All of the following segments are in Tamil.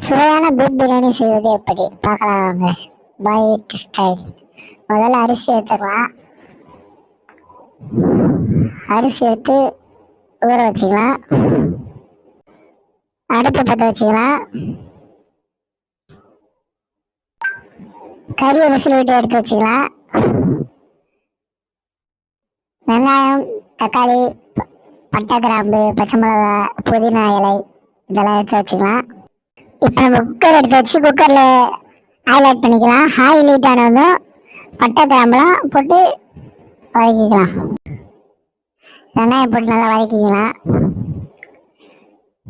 சுவையான பீப் பிரியாணி செய்வது எப்படி பார்க்கலாம் வாங்க. பாய் ஸ்டைல். முதல்ல அரிசி எடுத்துக்கலாம். அரிசி எடுத்து ஊற வச்சுக்கலாம். அடுப்பு பற்ற வச்சுக்கலாம். கறியை விசில் விட்டு எடுத்து வச்சுக்கலாம். வெங்காயம், தக்காளி, பட்டை, கிராம்பு, பச்சை மிளகா, புதினா இலை இதெல்லாம் எடுத்து வச்சுக்கலாம். இப்போ நம்ம குக்கர் எடுத்து வச்சு குக்கரில் ஆயில் ஆட் பண்ணிக்கலாம். ஆயில் ஹீட் ஆனதும் பட்டை, கிராம்புலாம் போட்டு வதக்கிக்கலாம். வெங்காயம் போட்டு நல்லா வதக்கிக்கலாம்.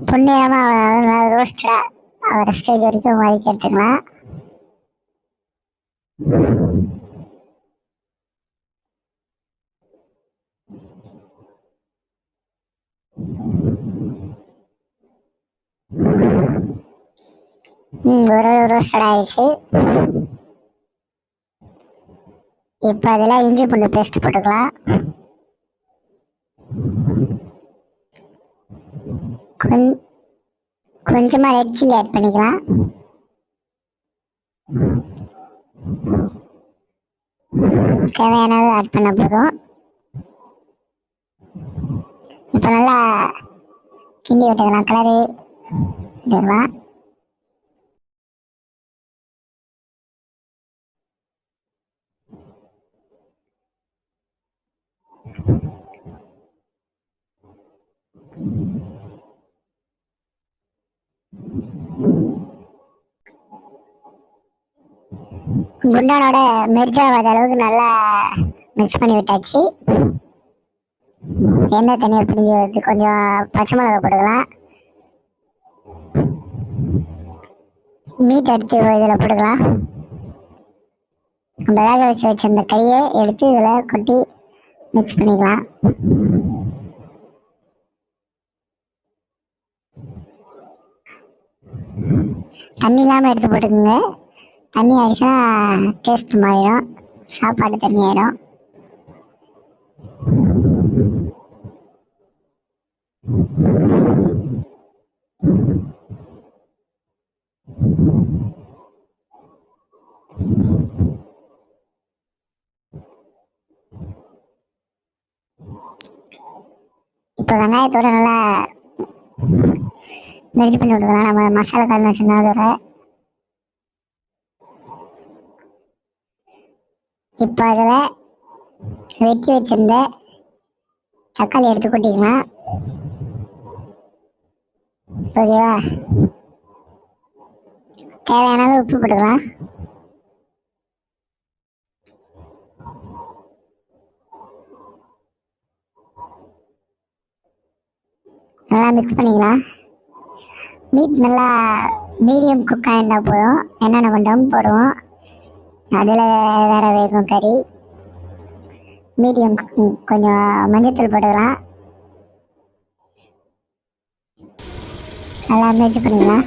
பொன்னிறமாக ரோஸ்டாக ஒரு ஸ்டேஜ் வரைக்கும் வதக்கி எடுத்துக்கலாம். ஒரு ரோஸ்டட் ஆயிடுச்சு. இப்போ அதில் இஞ்சி பூண்டு பேஸ்ட் போட்டுக்கலாம். கொஞ்சமாக ரெட் சில்லி ஆட் பண்ணிக்கலாம். தேவையானது ஆட் பண்ண போதும். இப்போ நல்லா கிண்டி விட்டுக்கலாம். கலரு விட்டுக்கலாம். குண்டானோட மெர்ஜாவாத அளவுக்கு நல்லா மிக்ஸ் பண்ணி விட்டாச்சு. எண்ணெய் தனியாக பிரிஞ்சு வருது. கொஞ்சம் பச்சை மிளகா போட்டுக்கலாம். மீட் எடுத்து இதில் போட்டுக்கலாம். நம்ம வேக வச்சு வச்சிருந்த கறியை எடுத்து இதில் கொட்டி மிக்ஸ் பண்ணிக்கலாம். தண்ணி இல்லாமல் எடுத்து போட்டுக்கோங்க. தண்ணி ஆயிடுச்சுன்னா டேஸ்ட் மாறிடும். சாப்பாடு தண்ணி ஆகிடும். இப்போ வெங்காயத்தோட நல்லா மெரிச்சு பண்ணி விட்டுக்கலாம். நம்ம மசாலா கலந்து வச்சுருந்தோம் அதோட. இப்போ அதில் வெட்டி வச்சிருந்த தக்காளி எடுத்து கொட்டிக்கலாம். ஓகேவா? தேவையான அளவு உப்பு போட்டுக்கலாம். நல்லா மிக்ஸ் பண்ணிக்கலாம். மீட் நல்லா மீடியம் குக் ஆகிருந்தால் போதும். என்னென்ன பண்ணுறோம் போடுவோம். அதில் வேறு வேகும் கறி. Medium cooking. கொஞ்சம் மஞ்சத்தூள் போட்டுக்கலாம். நல்லா மிக்ஸ் பண்ணிக்கலாம்.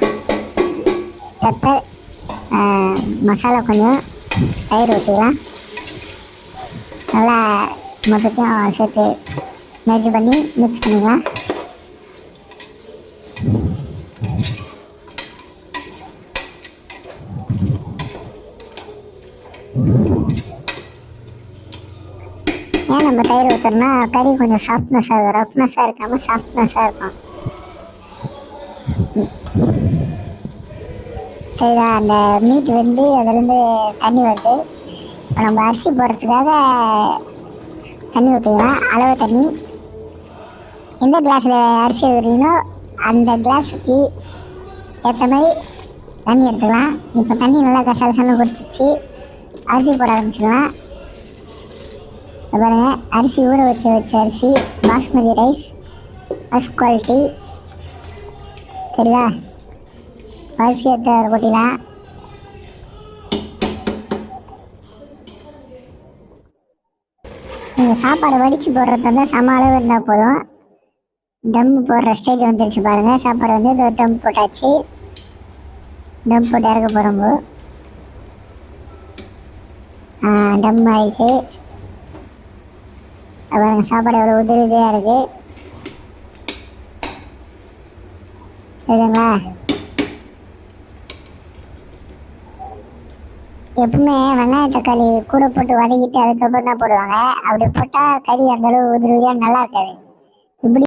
பெப்பர், மசாலா, கொஞ்சம் தயிர் ஊற்றிக்கலாம். நல்லா மொத்தத்தையும் சேர்த்து மிக்ஸ் பண்ணி மிக்ஸ் பண்ணிக்கலாம். ஏன் நம்ம தயிர் ஊற்றுறோம்னா கறி கொஞ்சம் சாஃப்ட்னஸாக இருக்கும். ரஃப்னஸாக இருக்காமல் சாஃப்ட்னஸாக இருக்கும். சரிதா? அந்த மீட் வந்து அதுலேருந்து தண்ணி வருது. இப்போ நம்ம அரிசி போடுறதுக்காக தண்ணி ஊற்றிக்கலாம். அளவு தண்ணி. எந்த கிளாஸில் அரிசி ஊற்றுறீங்களோ அந்த கிளாஸுக்கு ஏற்ற மாதிரி தண்ணி எடுத்துக்கலாம். இப்போ தண்ணி நல்லா கசகசன்னு குடிச்சிச்சு. அரிசி போட ஆரம்பிச்சிடலாம். பாருங்க, அரிசி ஊற வச்ச அரிசி பாஸ்மதி ரைஸ் ஃபஸ்ட் குவாலிட்டி. சரிதா? அரிசி எடுத்து கொட்டிலாம். நீங்கள் சாப்பாடு வடித்து போடுறது வந்து சம அளவு இருந்தால் போதும். டம் போடுற ஸ்டேஜ் வந்துருச்சு பாருங்கள். சாப்பாடு வந்து இது டம் போட்டாச்சு. டம் போட்டு இறக்க போகிறோம்போ டம் ஆயிடுச்சு. அப்புறம் சாப்பாடு எவ்வளோ உதிரியாக இருக்குது சரிங்களா? எப்பவுமே வெங்காயம் தக்காளி கூட போட்டு வதக்கிட்டு அதுக்கப்புறம் தான் போடுவாங்க. அப்படி போட்டால் கறி அந்தளவு உதிரி உதிரியாக நல்லா இருக்காது.